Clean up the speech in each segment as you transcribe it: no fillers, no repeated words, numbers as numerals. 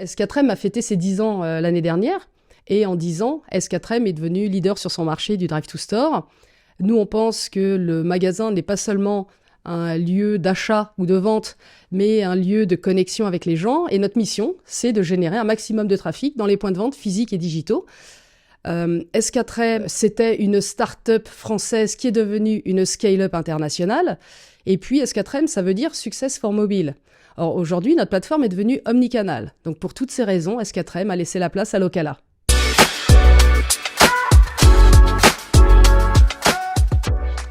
S4M a fêté ses 10 ans l'année dernière. Et en 10 ans, S4M est devenu leader sur son marché du drive-to-store. Nous, on pense que le magasin n'est pas seulement un lieu d'achat ou de vente, mais un lieu de connexion avec les gens. Et notre mission, c'est de générer un maximum de trafic dans les points de vente physiques et digitaux. S4M, c'était une start-up française qui est devenue une scale-up internationale. Et puis S4M, ça veut dire Success for Mobile. Or, aujourd'hui, notre plateforme est devenue omnicanal. Donc, pour toutes ces raisons, S4M a laissé la place à Locala.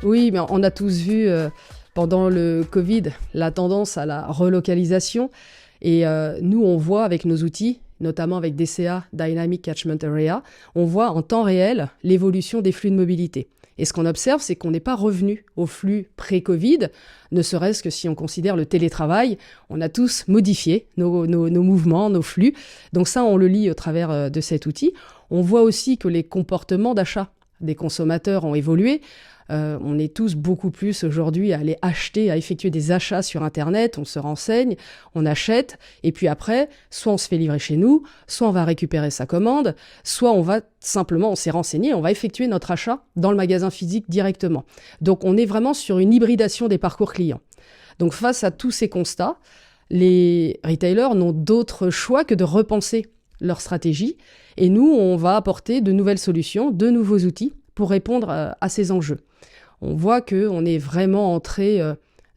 Oui, mais on a tous vu pendant le Covid la tendance à la relocalisation. Et nous, on voit avec nos outils, notamment avec DCA, Dynamic Catchment Area, on voit en temps réel l'évolution des flux de mobilité. Et ce qu'on observe, c'est qu'on n'est pas revenu au flux pré-Covid, ne serait-ce que si on considère le télétravail. On a tous modifié nos mouvements, nos flux. Donc ça, on le lit au travers de cet outil. On voit aussi que les comportements d'achat des consommateurs ont évolué. On est tous beaucoup plus aujourd'hui à aller acheter, à effectuer des achats sur Internet, on se renseigne, on achète, et puis après, soit on se fait livrer chez nous, soit on va récupérer sa commande, soit on s'est renseigné, on va effectuer notre achat dans le magasin physique directement. Donc on est vraiment sur une hybridation des parcours clients. Donc face à tous ces constats, les retailers n'ont d'autre choix que de repenser leur stratégie, et nous, on va apporter de nouvelles solutions, de nouveaux outils pour répondre à ces enjeux. On voit qu'on est vraiment entré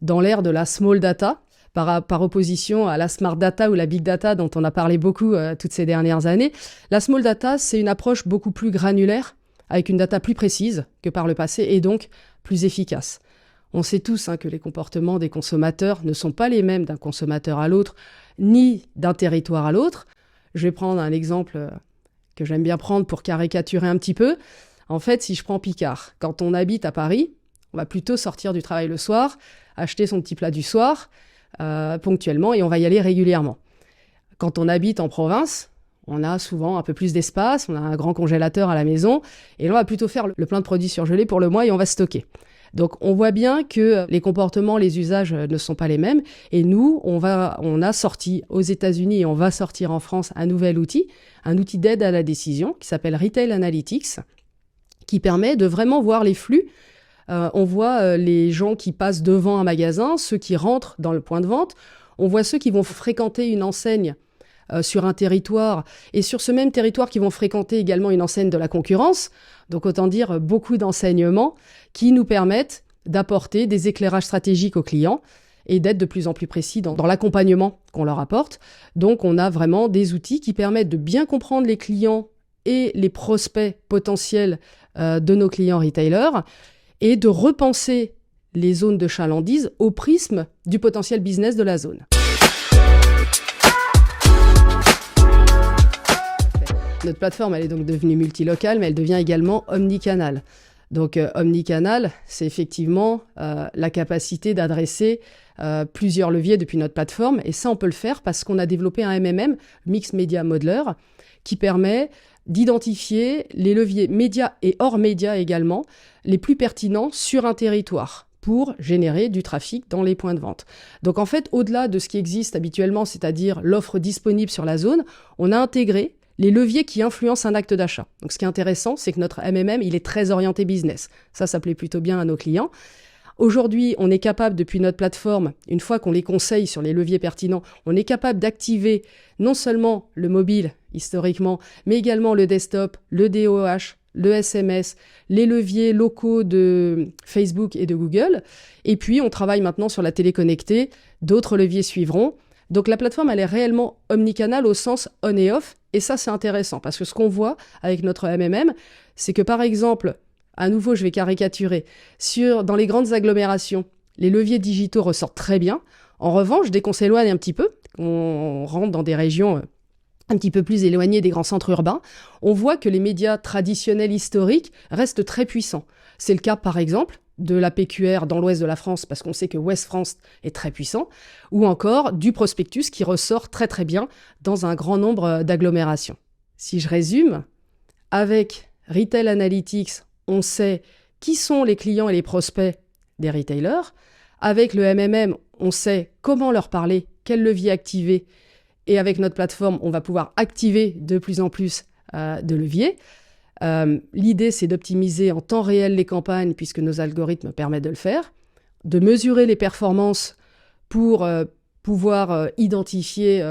dans l'ère de la small data, par opposition à la smart data ou la big data dont on a parlé beaucoup toutes ces dernières années. La small data, c'est une approche beaucoup plus granulaire, avec une data plus précise que par le passé et donc plus efficace. On sait tous que les comportements des consommateurs ne sont pas les mêmes d'un consommateur à l'autre, ni d'un territoire à l'autre. Je vais prendre un exemple que j'aime bien prendre pour caricaturer un petit peu. En fait, si je prends Picard, quand on habite à Paris, on va plutôt sortir du travail le soir, acheter son petit plat du soir, ponctuellement, et on va y aller régulièrement. Quand on habite en province, on a souvent un peu plus d'espace, on a un grand congélateur à la maison, et là, on va plutôt faire le plein de produits surgelés pour le mois et on va stocker. Donc, on voit bien que les comportements, les usages ne sont pas les mêmes. Et nous, on a sorti aux États-Unis et on va sortir en France un nouvel outil, un outil d'aide à la décision qui s'appelle Retail Analytics, qui permet de vraiment voir les flux. On voit les gens qui passent devant un magasin, ceux qui rentrent dans le point de vente. On voit ceux qui vont fréquenter une enseigne sur un territoire et sur ce même territoire qui vont fréquenter également une enseigne de la concurrence. Donc autant dire beaucoup d'enseignements qui nous permettent d'apporter des éclairages stratégiques aux clients et d'être de plus en plus précis dans l'accompagnement qu'on leur apporte. Donc on a vraiment des outils qui permettent de bien comprendre les clients et les prospects potentiels de nos clients retailers et de repenser les zones de chalandise au prisme du potentiel business de la zone. Notre plateforme, elle est donc devenue multilocale, mais elle devient également omnicanal. Donc omnicanal, c'est effectivement la capacité d'adresser plusieurs leviers depuis notre plateforme. Et ça, on peut le faire parce qu'on a développé un MMM, Mixed Media Modeler, qui permet d'identifier les leviers médias et hors médias également, les plus pertinents sur un territoire pour générer du trafic dans les points de vente. Donc en fait, au-delà de ce qui existe habituellement, c'est-à-dire l'offre disponible sur la zone, on a intégré les leviers qui influencent un acte d'achat. Donc ce qui est intéressant, c'est que notre MMM, il est très orienté business. Ça plaît plutôt bien à nos clients. Aujourd'hui, on est capable, depuis notre plateforme, une fois qu'on les conseille sur les leviers pertinents, on est capable d'activer non seulement le mobile, historiquement, mais également le desktop, le DOH, le SMS, les leviers locaux de Facebook et de Google. Et puis, on travaille maintenant sur la télé connectée. D'autres leviers suivront. Donc, la plateforme, elle est réellement omnicanal au sens on et off. Et ça, c'est intéressant parce que ce qu'on voit avec notre MMM, c'est que, par exemple, à nouveau, je vais caricaturer, dans les grandes agglomérations, les leviers digitaux ressortent très bien. En revanche, dès qu'on s'éloigne un petit peu, on rentre dans des régions un petit peu plus éloignées des grands centres urbains, on voit que les médias traditionnels historiques restent très puissants. C'est le cas, par exemple, de la PQR dans l'ouest de la France, parce qu'on sait que Ouest France est très puissant, ou encore du prospectus qui ressort très très bien dans un grand nombre d'agglomérations. Si je résume, avec Retail Analytics, on sait qui sont les clients et les prospects des retailers. Avec le MMM, on sait comment leur parler, quel levier activer Et avec notre plateforme, on va pouvoir activer de plus en plus de leviers. L'idée, c'est d'optimiser en temps réel les campagnes, puisque nos algorithmes permettent de le faire, de mesurer les performances pour pouvoir identifier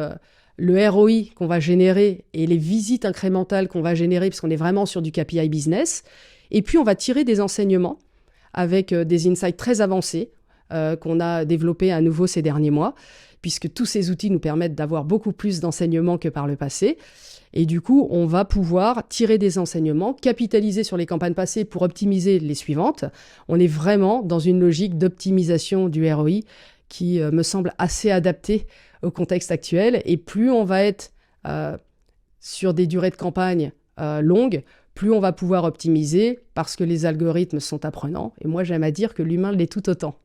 le ROI qu'on va générer et les visites incrémentales qu'on va générer, puisqu'on est vraiment sur du KPI business. Et puis, on va tirer des enseignements avec des insights très avancés qu'on a développés à nouveau ces derniers mois, puisque tous ces outils nous permettent d'avoir beaucoup plus d'enseignements que par le passé. Et du coup, on va pouvoir tirer des enseignements, capitaliser sur les campagnes passées pour optimiser les suivantes. On est vraiment dans une logique d'optimisation du ROI qui me semble assez adaptée au contexte actuel. Et plus on va être sur des durées de campagne longues, plus on va pouvoir optimiser parce que les algorithmes sont apprenants. Et moi, j'aime à dire que l'humain l'est tout autant.